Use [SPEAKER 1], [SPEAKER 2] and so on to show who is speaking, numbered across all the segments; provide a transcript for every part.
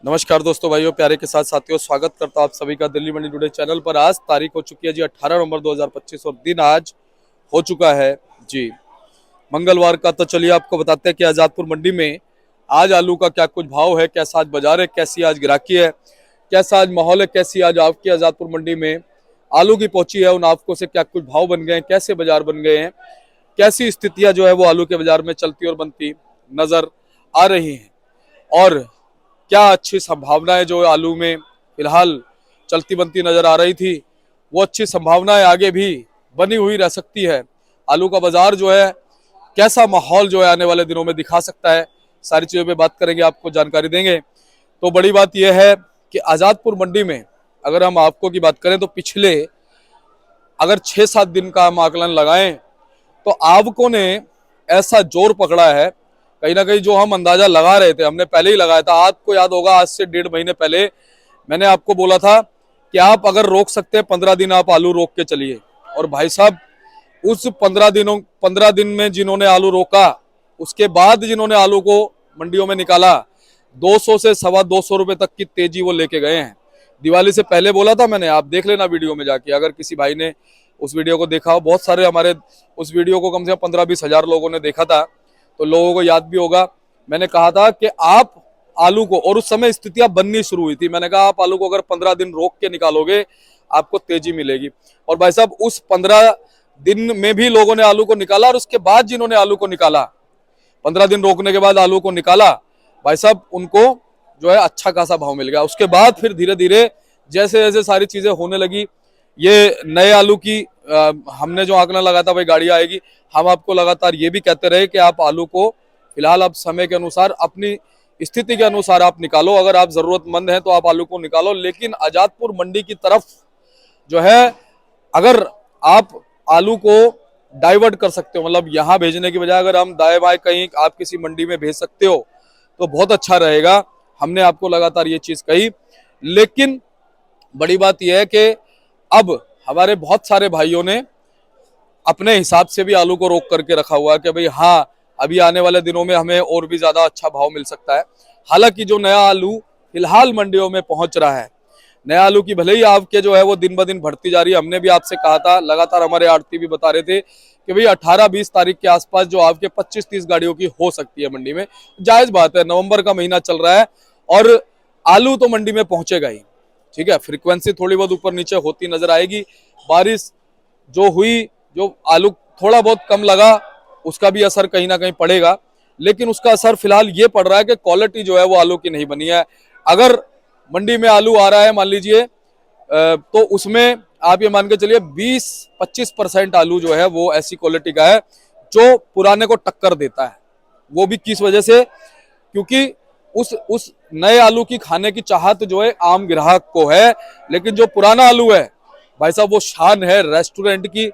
[SPEAKER 1] नमस्कार दोस्तों, भाइयों, प्यारे के साथ साथियों, स्वागत करता हूं आप सभी का दिल्ली मंडी टुडे चैनल पर। आज तारीख हो चुकी है जी 18 नवंबर 2025 और दिन आज हो चुका है जी मंगलवार का। तो चलिए आपको बताते हैं कि आजादपुर मंडी में आज आलू का क्या कुछ भाव है, कैसा आज बाजार है, कैसी आज गिराकी है, कैसा आज माहौल है, कैसी आज आपकी आजादपुर मंडी में आलू की पहुंची है, उन आपको से क्या कुछ भाव बन गए हैं, कैसे बाजार बन गए हैं, कैसी स्थितियां जो है वो आलू के बाजार में चलती और बनती नजर आ रही हैं, और क्या अच्छी संभावनाएं जो आलू में फिलहाल चलती बनती नजर आ रही थी, वो अच्छी संभावनाएं आगे भी बनी हुई रह सकती है। आलू का बाजार जो है कैसा माहौल जो है आने वाले दिनों में दिखा सकता है, सारी चीजों पे बात करेंगे, आपको जानकारी देंगे। तो बड़ी बात यह है कि आजादपुर मंडी में अगर हम आपको की बात करें तो पिछले अगर 6-7 दिन का हम आकलन लगाएं तो आवकों ने ऐसा जोर पकड़ा है, कहीं ना कहीं जो हम अंदाजा लगा रहे थे, हमने पहले ही लगाया था। आपको याद होगा आज से 1.5 महीने पहले मैंने आपको बोला था कि आप अगर रोक सकते हैं 15 दिन आप आलू रोक के चलिए। और भाई साहब उस 15 दिन में जिन्होंने आलू रोका, उसके बाद जिन्होंने आलू को मंडियों में निकाला, 200 से 225 रुपए तक की तेजी वो लेके गए हैं। दिवाली से पहले बोला था मैंने, आप देख लेना वीडियो में जाके, अगर किसी भाई ने उस वीडियो को देखा हो। बहुत सारे हमारे उस वीडियो को कम से कम 15-20 हजार लोगों ने देखा था, तो लोगों को याद भी होगा। मैंने कहा था कि आप आलू को, और उस समय स्थितियां बननी शुरू हुई थी, मैंने कहा आप आलू को अगर 15 दिन रोक के निकालोगे आपको तेजी मिलेगी। और भाई साहब उस 15 दिन में भी लोगों ने आलू को निकाला, और उसके बाद जिन्होंने आलू को निकाला, 15 दिन रोकने के बाद आलू को निकाला, भाई साहब उनको जो है अच्छा खासा भाव मिल गया। उसके बाद फिर धीरे धीरे जैसे जैसे सारी चीजें होने लगी, ये नए आलू की हमने जो आंकड़ा लगाया था भाई गाड़ी आएगी, हम आपको लगातार ये भी कहते रहे कि आप आलू को फिलहाल आप समय के अनुसार अपनी स्थिति के अनुसार आप निकालो, अगर आप जरूरतमंद हैं तो आप आलू को निकालो। लेकिन आजादपुर मंडी की तरफ जो है अगर आप आलू को डाइवर्ट कर सकते हो, मतलब यहाँ भेजने की बजाय अगर हम दाएं बाएं कहीं आप किसी मंडी में भेज सकते हो तो बहुत अच्छा रहेगा। हमने आपको लगातार ये चीज कही। लेकिन बड़ी बात यह है कि अब हमारे बहुत सारे भाइयों ने अपने हिसाब से भी आलू को रोक करके रखा हुआ है कि भाई हाँ, अभी आने वाले दिनों में हमें और भी ज्यादा अच्छा भाव मिल सकता है। हालांकि जो नया आलू फिलहाल मंडियों में पहुंच रहा है, नया आलू की भले ही आवक जो है वो दिन ब दिन बढ़ती जा रही है। हमने भी आपसे कहा था, लगातार हमारे आड़ती भी बता रहे थे कि भाई 18-20 तारीख के आसपास जो आपके 25-30 गाड़ियों की हो सकती है मंडी में। जायज बात है, नवंबर का महीना चल रहा है और आलू तो मंडी में पहुंचेगा ही, ठीक है। फ्रीक्वेंसी थोड़ी बहुत ऊपर नीचे होती नजर आएगी। बारिश जो हुई, जो आलू थोड़ा बहुत कम लगा, उसका भी असर कहीं ना कहीं पड़ेगा। लेकिन उसका असर फिलहाल ये पड़ रहा है कि क्वालिटी जो है वो आलू की नहीं बनी है। अगर मंडी में आलू आ रहा है मान लीजिए, तो उसमें आप ये मान के चलिए 20-25% आलू जो है वो ऐसी क्वालिटी का है जो पुराने को टक्कर देता है। वो भी किस वजह से? क्योंकि उस नए आलू की खाने की चाहत जो है आम ग्राहक को है। लेकिन जो पुराना आलू है भाई साहब, वो शान है रेस्टोरेंट की,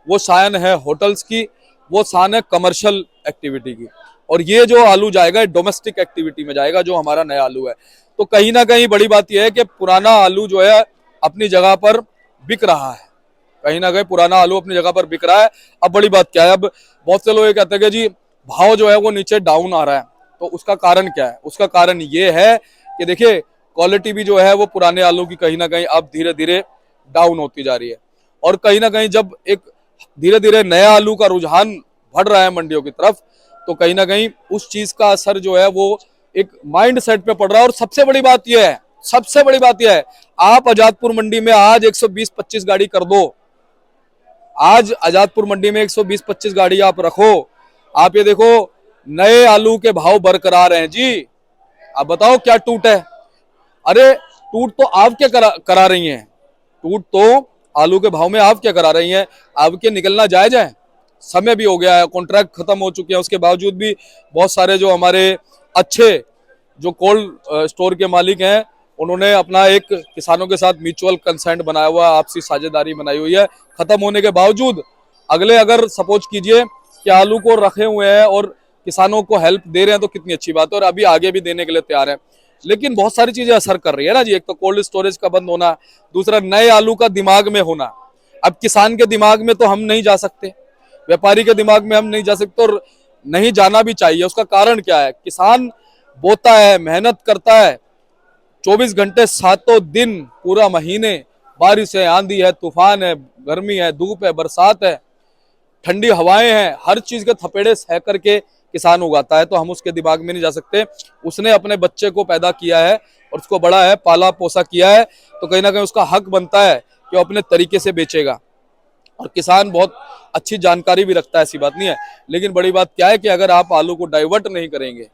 [SPEAKER 1] वो शान है होटल्स की, वो शान है कमर्शियल एक्टिविटी की। और ये जो आलू जाएगा डोमेस्टिक एक्टिविटी में जाएगा, जो हमारा नया आलू है। तो कहीं ना कहीं बड़ी बात यह है कि पुराना आलू जो है अपनी जगह पर बिक रहा है, कहीं ना कहीं पुराना आलू अपनी जगह पर बिक रहा है। अब बड़ी बात क्या है, अब बहुत से लोग ये कहते हैं कि जी भाव जो है वो नीचे डाउन आ रहा है, तो उसका कारण क्या है? उसका कारण ये है कि देखिए क्वालिटी भी जो है वो पुराने आलू की कहीं ना कहीं अब धीरे धीरे डाउन होती जा रही है। और कहीं ना कहीं जब एक धीरे धीरे नया आलू का रुझान बढ़ रहा है मंडियों की तरफ, तो कहीं ना कहीं उस चीज का असर जो है वो एक माइंड सेट पे पड़ रहा है। और सबसे बड़ी बात यह है, सबसे बड़ी बात यह है, आप आजादपुर मंडी में आज 120-25 गाड़ी कर दो, आज आजादपुर मंडी में 120-25 गाड़ी आप रखो, आप ये देखो नए आलू के भाव बरकरार हैं जी। आप बताओ क्या टूट है? अरे टूट तो आप क्या करा रही हैं, टूट तो आलू के भाव में आप क्या करा रही हैं? आपके निकलना जायज है, समय भी हो गया है, कॉन्ट्रैक्ट खत्म हो चुके हैं, उसके बावजूद भी बहुत सारे जो हमारे अच्छे जो कोल्ड स्टोर के मालिक हैं, उन्होंने अपना एक किसानों के साथ म्यूचुअल कंसेंट बनाया हुआ, आपसी साझेदारी बनाई हुई है। खत्म होने के बावजूद अगले अगर सपोज कीजिए कि आलू को रखे हुए हैं और किसानों को हेल्प दे रहे हैं तो कितनी अच्छी बात है, और अभी आगे भी देने के लिए तैयार है। लेकिन बहुत सारी चीजें असर कर रही है ना जी। एक तो कोल्ड स्टोरेज का बंद होना, दूसरा नए आलू का दिमाग में होना। अब किसान के दिमाग में तो हम नहीं जा सकते, व्यापारी के दिमाग में हम नहीं जा सकते, और नहीं जाना भी चाहिए। उसका कारण क्या है? किसान बोता है, मेहनत करता है, 24 घंटे 7 दिन पूरा महीने बारिश है, आंधी है, तूफान है, गर्मी है, धूप है, बरसात है, ठंडी हवाएं हैं, हर चीज के थपेड़े सह करके किसान उगाता है। तो हम उसके दिमाग में नहीं जा सकते। उसने अपने बच्चे को पैदा किया है और उसको बड़ा है, पाला पोसा किया है, तो कहीं ना कहीं उसका हक बनता है कि वो अपने तरीके से बेचेगा। और किसान बहुत अच्छी जानकारी भी रखता है, ऐसी बात नहीं है। लेकिन बड़ी बात क्या है कि अगर आप आलू को डाइवर्ट नहीं करेंगे,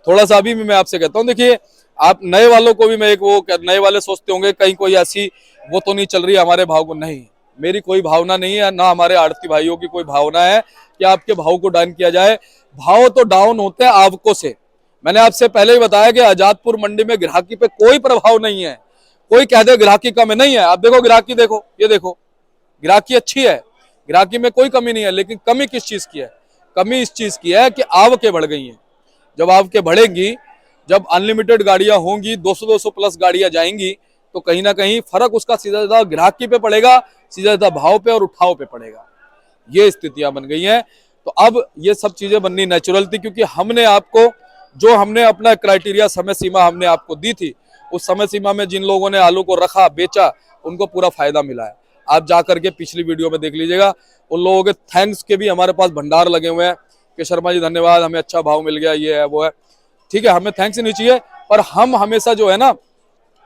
[SPEAKER 1] थोड़ा सा अभी भी मैं आपसे कहता हूँ, देखिए आप नए वालों को भी मैं एक वो, नए वाले सोचते होंगे कहीं कोई ऐसी वो तो नहीं चल रही हमारे भाव को। नहीं, मेरी कोई भावना नहीं है, ना हमारे आड़ती भाइयों की कोई भावना है कि आपके भाव को डाउन किया जाए। भाव तो डाउन होते हैं आवकों से। मैंने आपसे पहले ही बताया कि आजादपुर मंडी में ग्राहकी पे कोई प्रभाव नहीं है। कोई कह दे ग्राहकी कम नहीं है, आप देखो ग्राहकी, देखो ये देखो, ग्राहकी अच्छी है, ग्राहकी में कोई कमी नहीं है। लेकिन कमी किस चीज की है? कमी इस चीज की है कि आवकें बढ़ गई हैं। जब आवकें बढ़ेंगी, जब अनलिमिटेड गाड़ियां होंगी, 200 प्लस गाड़ियां जाएंगी, तो कहीं ना कहीं फर्क उसका सीधा सीधा ग्राहकी पे पड़ेगा, सीधा सीधा भाव पे और उठाव पे पड़ेगा। ये स्थितियां बन गई हैं। तो अब ये सब चीजें बननी नेचुरल थी, क्योंकि हमने आपको जो हमने अपना क्राइटेरिया समय सीमा हमने आपको दी थी, उस समय सीमा में जिन लोगों ने आलू को रखा, बेचा, उनको पूरा फायदा मिला है। आप जाकर के पिछली वीडियो में देख लीजिएगा, उन लोगों के थैंक्स के भी हमारे पास भंडार लगे हुए हैं कि शर्मा जी धन्यवाद, हमें अच्छा भाव मिल गया, ये है वो है। ठीक है, हमें थैंक्स नहीं चाहिए, पर हम हमेशा जो है ना,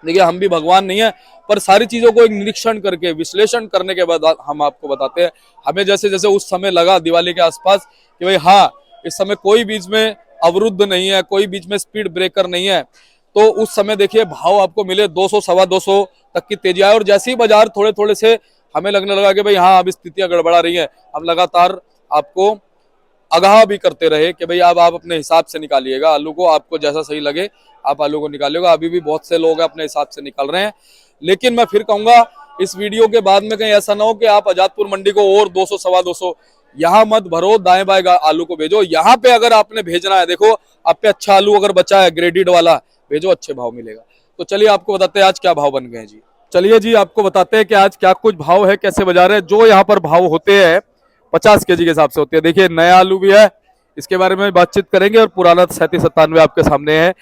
[SPEAKER 1] देखिए हम भी भगवान नहीं है, पर सारी चीजों को एक निरीक्षण करके विश्लेषण करने के बाद हम आपको बताते हैं। हमें जैसे जैसे उस समय लगा दिवाली के आसपास कि भाई हाँ, इस समय कोई बीच में अवरुद्ध नहीं है, कोई बीच में स्पीड ब्रेकर नहीं है, तो उस समय देखिए भाव आपको मिले 200 सवा 200 तक की तेजी आए। और जैसे ही बाजार थोड़े थोड़े से हमें लगने लगा कि भाई हाँ अब स्थितियां गड़बड़ा रही हैं, हम लगातार आपको आगाह भी करते रहे कि भाई अब आप अपने हिसाब से निकालिएगा आलू को, आपको जैसा सही लगे आप आलू को निकालिएगा। अभी भी बहुत से लोग अपने हिसाब से निकाल रहे हैं। लेकिन मैं फिर कहूंगा, इस वीडियो के बाद में कहीं ऐसा ना हो कि आप आजादपुर मंडी को और 200 सवा 200 यहाँ मत भरो, दाएं बाएं आलू को भेजो। यहाँ पे अगर आपने भेजना है, देखो आप पे अच्छा आलू अगर बचा है ग्रेडेड वाला, भेजो, अच्छे भाव मिलेगा। तो चलिए आपको बताते हैं आज क्या भाव बन गए हैं जी। चलिए जी आपको बताते हैं कि आज क्या कुछ भाव है, कैसे बाजार है। जो यहाँ पर भाव होते हैं 50 केजी के हिसाब से होते हैं। देखिए नया आलू भी है, इसके बारे में बातचीत करेंगे, और पुराना 37-97 आपके सामने है,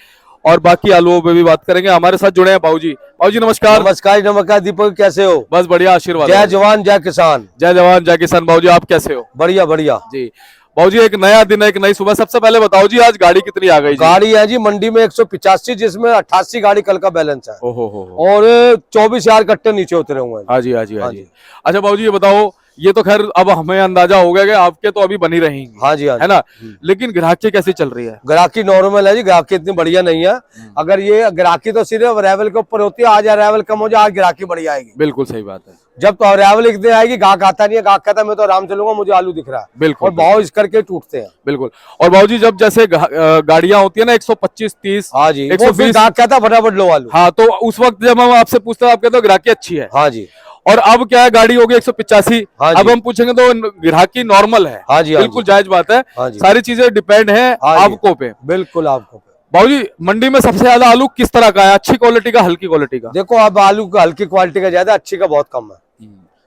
[SPEAKER 1] और बाकी आलूओं पे भी बात करेंगे। हमारे साथ जुड़े हैं बाबूजी। बाबूजी नमस्कार।
[SPEAKER 2] नमस्कार नमस्कार दीपक, कैसे हो?
[SPEAKER 1] बस बढ़िया, आशीर्वाद।
[SPEAKER 2] जय जवान जय किसान।
[SPEAKER 1] जय जवान जय किसान। बाबूजी आप कैसे हो?
[SPEAKER 2] बढ़िया बढ़िया
[SPEAKER 1] जी बाबूजी, एक नया दिन है, एक नई सुबह। सबसे पहले बताओ जी आज गाड़ी कितनी आ गई जी?
[SPEAKER 2] गाड़ी है जी मंडी में 185, जिसमें 88 गाड़ी कल का बैलेंस है।
[SPEAKER 1] ओहो
[SPEAKER 2] और 24,000 कट्टे नीचे उतरे हुए हैं।
[SPEAKER 1] हाँ जी हाँ जी हाँ जी। अच्छा बाबूजी ये बताओ, ये तो खैर अब हमें अंदाजा हो गया कि आपके तो अभी बनी रहेंगी,
[SPEAKER 2] हाँ जी हाँ
[SPEAKER 1] है ना, लेकिन ग्राहकी कैसी चल रही है?
[SPEAKER 2] ग्राहकी नॉर्मल है जी, ग्राहकी इतनी बढ़िया नहीं है। अगर ये ग्राहकी तो सिर्फ अराइवल के ऊपर होती है, आज अराइवल कम हो जाए, आज ग्राहकी बढ़िया आएगी।
[SPEAKER 1] बिल्कुल सही बात है।
[SPEAKER 2] जब तो अराइवल एक दिन आएगी, गाहक आता नहीं है, गाहक कहता है मैं तो आराम चलूंगा, मुझे आलू दिख रहा है।
[SPEAKER 1] बिल्कुल।
[SPEAKER 2] और भाव इस करके टूटते हैं।
[SPEAKER 1] बिल्कुल। और बाबूजी जब जैसे गाड़ियां होती है ना 125-30,
[SPEAKER 2] हाँ जी,
[SPEAKER 1] 120,
[SPEAKER 2] गाहक कहता है फटाफट लो आलू।
[SPEAKER 1] हाँ, तो उस वक्त जब हम आपसे पूछते हैं आप कहते हो ग्राहकी अच्छी है।
[SPEAKER 2] हाँ जी।
[SPEAKER 1] और अब क्या है, गाड़ी होगी 185।
[SPEAKER 2] हाँ
[SPEAKER 1] अब हम पूछेंगे तो ग्राहकी नॉर्मल है।
[SPEAKER 2] हाँ जी,
[SPEAKER 1] बिल्कुल जायज बात है।
[SPEAKER 2] हाँ जी।
[SPEAKER 1] सारी चीजें डिपेंड है आपको पे।
[SPEAKER 2] बिल्कुल आपको।
[SPEAKER 1] बाबूजी मंडी में सबसे ज्यादा आलू किस तरह का है? अच्छी क्वालिटी का, हल्की क्वालिटी का?
[SPEAKER 2] देखो अब आलू का हल्की क्वालिटी का ज्यादा, अच्छी का बहुत कम है।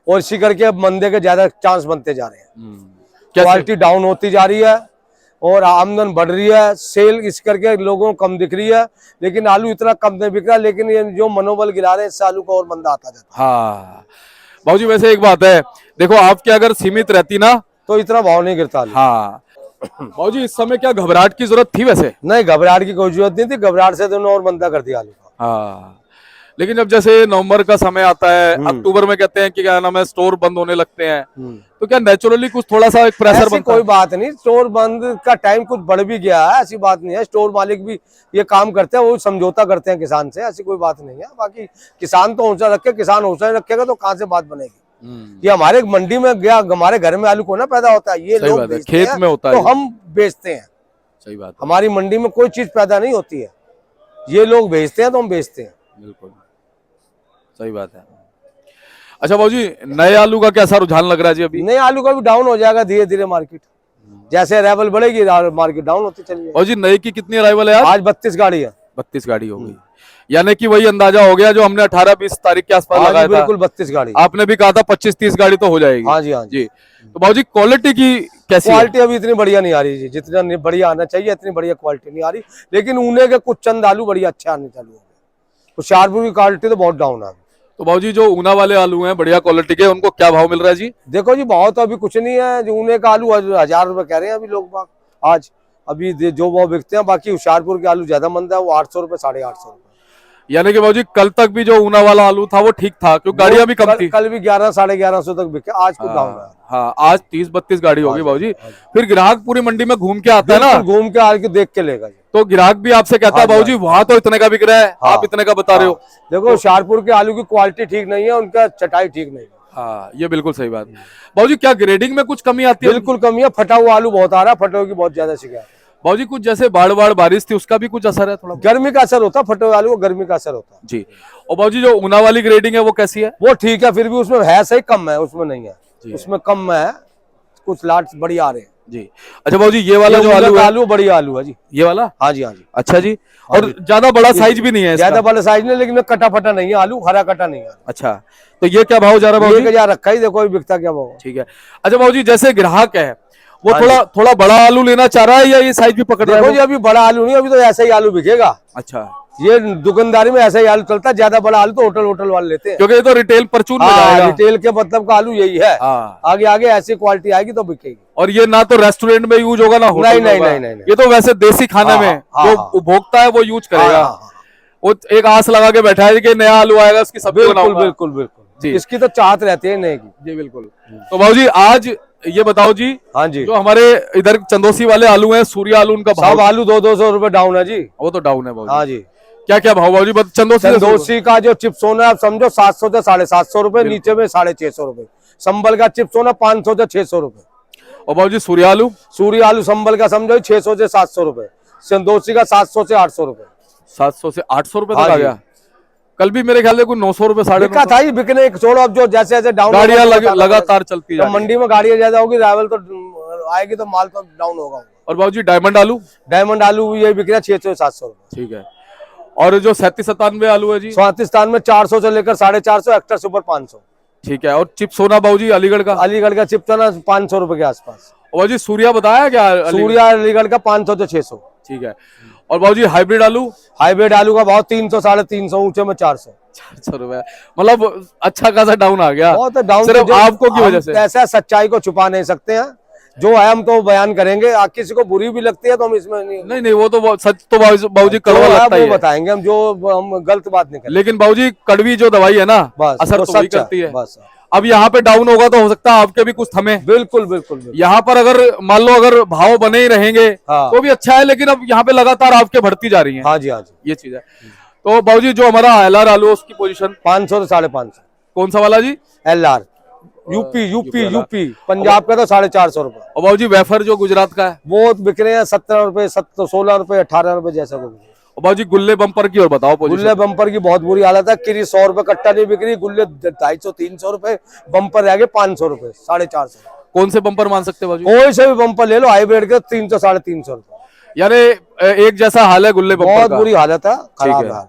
[SPEAKER 2] और इसी करके अब मंदे के ज्यादा चांस बनते जा रहे हैं। क्वालिटी डाउन होती जा रही है और आमदन बढ़ रही है, सेल इस करके लोगों को कम दिख रही है। लेकिन आलू इतना कम नहीं बिक रहा, लेकिन ये जो मनोबल गिरा रहे हैं, इससे आलू का और मंदा आता जाता है।
[SPEAKER 1] हाँ बाबूजी, वैसे एक बात है, देखो आपके अगर सीमित रहती ना
[SPEAKER 2] तो इतना भाव नहीं गिरता आलू।
[SPEAKER 1] हाँ बाबूजी, इस समय क्या घबराहट की जरूरत थी? वैसे
[SPEAKER 2] नहीं, घबराहट की कोई जरूरत नहीं थी, घबराहट से तो और मंदा कर दिया आलू का।
[SPEAKER 1] हाँ, लेकिन जब जैसे नवंबर का समय आता है, अक्टूबर में कहते हैं कि क्या नाम है, स्टोर बंद होने लगते हैं, तो क्या नेचुरली कुछ थोड़ा सा एक प्रेशर बनता है?
[SPEAKER 2] कोई बात नहीं, स्टोर बंद का टाइम कुछ बढ़ भी गया है, ऐसी बात नहीं है। स्टोर मालिक भी ये काम करते हैं, वो समझौता करते हैं किसान से, ऐसी कोई बात नहीं है। बाकी किसान तो हौसला रखे, किसान हौसला रखेगा तो कहाँ से बात बनेगी? ये हमारे मंडी में गया, हमारे घर में आलू को ना पैदा होता है, ये लोग
[SPEAKER 1] खेत में होता है,
[SPEAKER 2] तो हम बेचते हैं।
[SPEAKER 1] सही बात है।
[SPEAKER 2] हमारी मंडी में कोई चीज पैदा नहीं होती है, ये लोग बेचते हैं तो हम बेचते हैं।
[SPEAKER 1] बिल्कुल सही बात है। अच्छा बाबूजी, नए आलू का कैसा रुझान लग रहा है जी अभी?
[SPEAKER 2] नए आलू का भी डाउन हो जाएगा धीरे धीरे मार्केट, जैसे अराइवल बढ़ेगी मार्केट डाउन होती चली जाएगी।
[SPEAKER 1] और जी नए की कितनी अराइवल है
[SPEAKER 2] आज 32 गाड़ी है।
[SPEAKER 1] 32 गाड़ी हो गई, यानी कि वही अंदाजा हो गया जो हमने 18-20 तारीख के आसपास लगाया था।
[SPEAKER 2] बिल्कुल 32 गाड़ी।
[SPEAKER 1] आपने भी कहा था 25-30 गाड़ी तो हो जाएगी।
[SPEAKER 2] हाँ जी हाँ जी।
[SPEAKER 1] तो बाबूजी क्वालिटी की कैसी?
[SPEAKER 2] क्वालिटी अभी इतनी बढ़िया नहीं आ रही जी, जितना बढ़िया आना चाहिए इतनी बढ़िया क्वालिटी नहीं आ रही। लेकिन ऊने के कुछ चंद आलू बढ़िया अच्छे आने चालू हो गए। होशियारपुर की क्वालिटी तो बहुत डाउन है।
[SPEAKER 1] तो बाबूजी जो ऊना वाले आलू हैं बढ़िया क्वालिटी के, उनको क्या भाव मिल रहा है जी?
[SPEAKER 2] देखो जी भाव तो अभी कुछ नहीं है, जो ऊने का आलू 1000 रुपए कह रहे हैं अभी लोग बाग आज, अभी जो भाव बिकते हैं। बाकी होशियारपुर के आलू ज्यादा मंदा है, वो 800 रुपए 850 रुपए।
[SPEAKER 1] यानी कि बाबूजी कल तक भी जो ऊना वाला आलू था वो ठीक था, क्योंकि गाड़ियां भी कम थी।
[SPEAKER 2] कल भी 11 1150 तक बिके, आज कुछ डाउन है।
[SPEAKER 1] हाँ, आज 30-32 गाड़ी होगी बाबूजी। फिर ग्राहक पूरी मंडी में घूम के आता है ना,
[SPEAKER 2] घूम के आके देख के लेगा जी।
[SPEAKER 1] तो ग्राहक भी आपसे कहता है बाबूजी वहां तो इतने का बिक रहा है, आप इतने का बता रहे हो।
[SPEAKER 2] देखो होशियारपुर के आलू की क्वालिटी ठीक नहीं है, उनका चटाई ठीक नहीं है।
[SPEAKER 1] हाँ, ये बिल्कुल सही बात। बाबूजी क्या ग्रेडिंग में कुछ कमी आती है?
[SPEAKER 2] बिल्कुल कमी है, फटा हुआ आलू बहुत आ रहा है, फटे की बहुत ज्यादा शिकायत है।
[SPEAKER 1] बाबूजी कुछ जैसे बाढ़ बारिश थी उसका भी कुछ असर है थोड़ा?
[SPEAKER 2] गर्मी का असर होता है, फटे हुए आलू को गर्मी का असर होता है
[SPEAKER 1] जी। और बाबूजी जो ऊना वाली ग्रेडिंग है वो कैसी है?
[SPEAKER 2] वो ठीक है, फिर भी उसमें है सही, कम है, उसमें नहीं है, उसमें कम है, कुछ लाट बड़ी आ रहे हैं
[SPEAKER 1] जी। अच्छा बाबूजी ये वाला जो आलू है,
[SPEAKER 2] आलू बढ़िया आलू है जी,
[SPEAKER 1] ये वाला?
[SPEAKER 2] हाँ जी हाँ जी।
[SPEAKER 1] अच्छा जी। और ज्यादा बड़ा साइज भी नहीं है इसका?
[SPEAKER 2] ज्यादा बड़ा साइज नहीं, लेकिन कटा फटा नहीं है आलू, हरा कटा नहीं है।
[SPEAKER 1] अच्छा, तो ये क्या भाव जा रहा है बाबूजी?
[SPEAKER 2] 1000 रखा ही, देखो बिकता क्या भाव।
[SPEAKER 1] ठीक है। अच्छा बाबूजी जैसे ग्राहक है वो थोड़ा बड़ा आलू लेना चाह रहा है या ये साइज भी पकड़ रहा है?
[SPEAKER 2] देखो जी अभी बड़ा आलू नहीं, अभी तो ऐसा ही आलू बिकेगा।
[SPEAKER 1] अच्छा,
[SPEAKER 2] ये दुकानदारी में ऐसा ही आलू चलता है, ज्यादा बड़ा आलू तो होटल वाले लेते हैं,
[SPEAKER 1] क्योंकि ये तो रिटेल परचून में जाएगा।
[SPEAKER 2] रिटेल के मतलब का आलू यही है। आगे आगे ऐसी क्वालिटी आएगी तो बिकेगी।
[SPEAKER 1] और ये ना तो रेस्टोरेंट में यूज होगा ना होटल में होगा।
[SPEAKER 2] नहीं।
[SPEAKER 1] ये तो वैसे देसी खाने में जो उपभोक्ता है वो यूज करेगा। वो एक आस लगा के बैठा है कि नया आलू आएगा उसकी सब्जी बनाऊंगा।
[SPEAKER 2] बिल्कुल जी, इसकी तो चाहत रहती है नए की।
[SPEAKER 1] जी बिल्कुल। तो बाबूजी आज ये बताओ जी,
[SPEAKER 2] हाँ जी,
[SPEAKER 1] जो हमारे इधर चंदोसी वाले आलू हैं, सूर्या आलू, उनका भाव?
[SPEAKER 2] सब आलू 200 रुपए डाउन है जी।
[SPEAKER 1] वो तो डाउन है बाबूजी।
[SPEAKER 2] हाँ जी।
[SPEAKER 1] क्या क्या भाव बाबूजी?
[SPEAKER 2] चंदोसी का जो चिप्स होना आप समझो 700 से 750 रुपए, नीचे में 650 रुपए। संबल का चिप्स होना 500 से 600 रुपए।
[SPEAKER 1] और बाबूजी सूर्या आलू
[SPEAKER 2] संबल का समझो 600 से 700 रुपए। चंदोसी का 700 से 800 रुपए।
[SPEAKER 1] 700 से 800 रुपए तक आ गया। कल भी मेरे ख्याल से कुछ 900 रुपए, 950
[SPEAKER 2] था ही बिकने। छोड़ो अब जो जैसे जैसे डाउन
[SPEAKER 1] गाड़ियां लगातार चलती है,
[SPEAKER 2] मंडी में गाड़ियां ज्यादा होगी, राइवल तो आएगी तो माल तो डाउन होगा।
[SPEAKER 1] और बाबूजी डायमंड आलू
[SPEAKER 2] ये बिक रहा है 600 से 700 रुपए।
[SPEAKER 1] ठीक है। और जो 37-97 आलू है जी?
[SPEAKER 2] 37 में 400 से लेकर 450, एक्स्ट्रा सुपर 500।
[SPEAKER 1] ठीक है। और चिप्स होना बाबूजी अलीगढ़ का
[SPEAKER 2] चिप्स होना 500 रुपए के आसपास।
[SPEAKER 1] और बाबूजी सूर्या बताया क्या?
[SPEAKER 2] सूर्या अलीगढ़ का 500 से 600।
[SPEAKER 1] ठीक है। और बाबूजी हाइब्रिड आलू
[SPEAKER 2] का भाव 300 350, ऊंचे में 400
[SPEAKER 1] रुपए। मतलब अच्छा खासा डाउन आ गया।
[SPEAKER 2] बहुत डाउन,
[SPEAKER 1] सिर्फ आपको की वजह से।
[SPEAKER 2] ऐसा सच्चाई को छुपा नहीं सकते हैं, जो है हम तो बयान करेंगे। किसी को बुरी भी लगती है तो हम इसमें
[SPEAKER 1] नहीं वो तो सच तो बाबूजी कड़वा लगता है,
[SPEAKER 2] बताएंगे हम, जो हम गलत बात नहीं करेंगे।
[SPEAKER 1] लेकिन बाबूजी कड़वी जो दवाई है ना, असर तो वही करती है।
[SPEAKER 2] बस
[SPEAKER 1] अब यहाँ पे डाउन होगा तो हो सकता है आपके भी कुछ थमे।
[SPEAKER 2] बिल्कुल।
[SPEAKER 1] यहाँ पर अगर मान लो अगर भाव बने ही रहेंगे तो भी अच्छा है, लेकिन अब यहाँ पे लगातार आपके बढ़ती जा रही है।
[SPEAKER 2] हाँ जी,
[SPEAKER 1] ये चीज है। तो बाबूजी जो हमारा LR आलू उसकी पोजीशन
[SPEAKER 2] 500 से 550। कौन
[SPEAKER 1] सा वाला जी?
[SPEAKER 2] LR यूपी पंजाब का तो 450 रुपए।
[SPEAKER 1] और बाबूजी वेफर जो गुजरात का है
[SPEAKER 2] वो बिक रहे हैं 17 रुपए, 16 रुपए, 18 रुपए जैसा कुछ।
[SPEAKER 1] और बाबूजी गुल्ले बम्पर की और बताओ पोजीशन?
[SPEAKER 2] गुल्ले बम्पर की बहुत बुरी हालत है, किरी 100 रुपए कट्टा नहीं बिक रही, गुल्ले 250-300 रुपए, बम्पर रह गए 500 रुपए, 450।
[SPEAKER 1] कौन से बम्पर मान सकते हैं?
[SPEAKER 2] कोई से भी बम्पर ले लो, हाइब्रिड के 300 350 रुपए।
[SPEAKER 1] यानी एक जैसा हाल है गुल्ले बम्पर का।
[SPEAKER 2] बहुत बुरी हालत है, खराब है।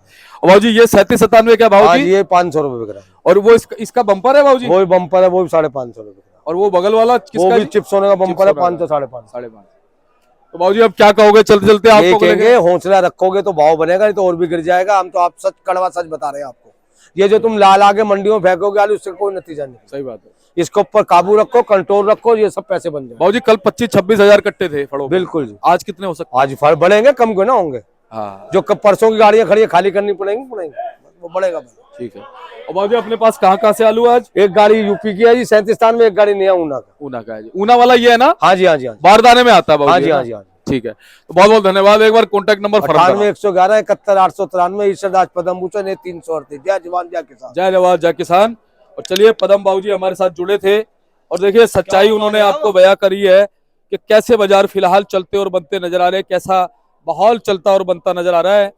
[SPEAKER 1] बाबूजी ये 37-97 क्या भाव?
[SPEAKER 2] ये 500 रुपए बिक रहा है।
[SPEAKER 1] और वो इसका बम्पर है बाबूजी?
[SPEAKER 2] वो बम्पर है, वो भी 550 रुपए।
[SPEAKER 1] और वो बगल वाला
[SPEAKER 2] किसका? चिप्स होने का बम्पर है, 500 550।
[SPEAKER 1] तो बाबूजी अब क्या कहोगे? चलते चलते आपको
[SPEAKER 2] कहेंगे हौसला रखोगे तो भाव बनेगा, नहीं तो और भी गिर जाएगा। हम तो आप सच कड़वा सच बता रहे हैं आपको। ये जो तुम ला के मंडियों में फेंकोगे आलू, उससे कोई नतीजा नहीं।
[SPEAKER 1] सही बात है।
[SPEAKER 2] इसके ऊपर काबू रखो, कंट्रोल रखो, ये सब पैसे बन जाए।
[SPEAKER 1] बाबूजी कल 25-26 हजार कट्टे थे फड़ों।
[SPEAKER 2] बिल्कुल जी।
[SPEAKER 1] आज कितने हो सकते?
[SPEAKER 2] आज फल बढ़ेंगे, कम क्यों ना होंगे। जो परसों की गाड़ियां खड़ी है, खाली करनी पड़ेंगी, वो बढ़ेगा। ठीक है।
[SPEAKER 1] और बाबूजी अपने पास कहाँ से आलू आज?
[SPEAKER 2] एक गाड़ी यूपी की है जी 37 में, एक गाड़ी नया ऊना का
[SPEAKER 1] है जी। ऊना वाला ये है ना?
[SPEAKER 2] हाँ जी।
[SPEAKER 1] बारदाने में आता है।
[SPEAKER 2] हाँ जी।
[SPEAKER 1] ठीक है। तो बहुत बहुत धन्यवाद। एक बार कॉन्टेक्ट नंबर
[SPEAKER 2] 98-111 71-893 ईश्वरदास पदम पूछो 338। जय जवान जय किसान।
[SPEAKER 1] जय जवान जय किसान। और चलिए पदम बाबूजी हमारे साथ जुड़े थे और देखिए सच्चाई उन्होंने आपको बयां करी है कि कैसे बाजार फिलहाल चलते और बनते नजर आ रहे हैं, कैसा माहौल चलता और बनता नजर आ रहा है।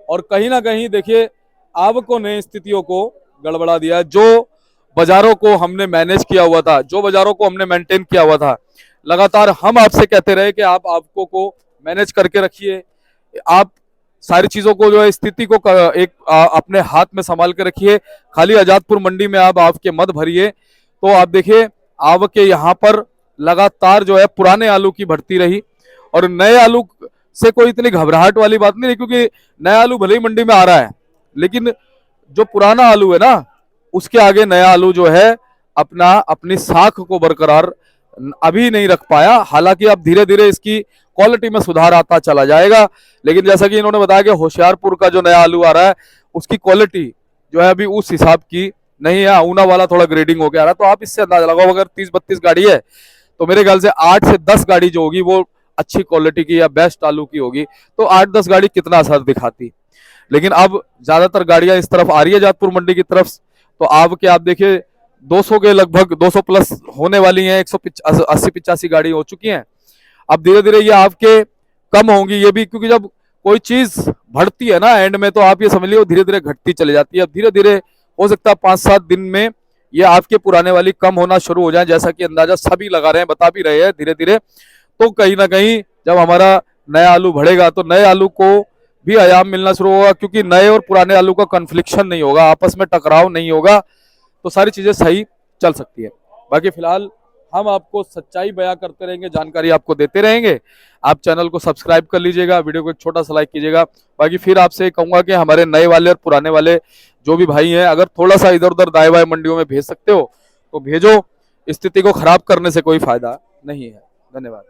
[SPEAKER 1] और कहीं ना कहीं देखिए आवकों ने स्थितियों को गड़बड़ा दिया है। जो बाजारों को हमने मैनेज किया हुआ था, जो बाजारों को हमने मेंटेन किया हुआ था, लगातार हम आपसे कहते रहे कि आप आवकों को मैनेज करके रखिए, आप सारी चीजों को जो है स्थिति को अपने हाथ में संभाल के रखिए। खाली आजादपुर मंडी में आप आवके मत भरिए। तो आप देखिए आवके यहाँ पर लगातार जो है पुराने आलू की बढ़ती रही और नए आलू से कोई इतनी घबराहट वाली बात नहीं, क्योंकि नया आलू भले ही मंडी में आ रहा है लेकिन जो पुराना आलू है ना, उसके आगे नया आलू जो है अपनी साख को बरकरार अभी नहीं रख पाया। हालांकि अब धीरे धीरे इसकी क्वालिटी में सुधार आता चला जाएगा, लेकिन जैसा कि इन्होंने बताया कि होशियारपुर का जो नया आलू आ रहा है उसकी क्वालिटी जो है अभी उस हिसाब की नहीं है। ऊना वाला थोड़ा ग्रेडिंग होकर आ रहा है, तो आप इससे अंदाजा लगाओ अगर 30-32 गाड़ी है तो मेरे ख्याल से 8 से 10 गाड़ी जो होगी वो अच्छी क्वालिटी की या बेस्ट आलू की होगी, तो 8-10 गाड़ी कितना असर दिखाती। लेकिन अब ज्यादातर गाड़ियां इस तरफ आ रही है जातपुर मंडी की तरफ, तो आप देखिए 200 के लगभग 200 प्लस होने वाली हैं, 180-85 गाड़ी हो चुकी हैं। अब धीरे धीरे ये आपके कम होंगी ये भी, क्योंकि जब कोई चीज बढ़ती है ना एंड में, तो आप ये समझ लीजिए धीरे धीरे घटती चली जाती है। अब धीरे धीरे हो सकता है 5-7 दिन में ये आपके पुराने वाली कम होना शुरू हो जाए, जैसा कि अंदाजा सभी लगा रहे हैं, बता भी रहे हैं धीरे धीरे। तो कहीं ना कहीं जब हमारा नया आलू बढ़ेगा तो नए आलू को भी आयाम मिलना शुरू होगा, क्योंकि नए और पुराने आलू का कन्फ्लिक्शन नहीं होगा, आपस में टकराव नहीं होगा, तो सारी चीजें सही चल सकती है। बाकी फिलहाल हम आपको सच्चाई बयां करते रहेंगे, जानकारी आपको देते रहेंगे। आप चैनल को सब्सक्राइब कर लीजिएगा, वीडियो को एक छोटा सा लाइक कीजिएगा। बाकी फिर आपसे कहूंगा कि हमारे नए वाले और पुराने वाले जो भी भाई हैं, अगर थोड़ा सा इधर उधर दाएं बाएं मंडियों में भेज सकते हो तो भेजो, स्थिति को खराब करने से कोई फायदा नहीं है। धन्यवाद।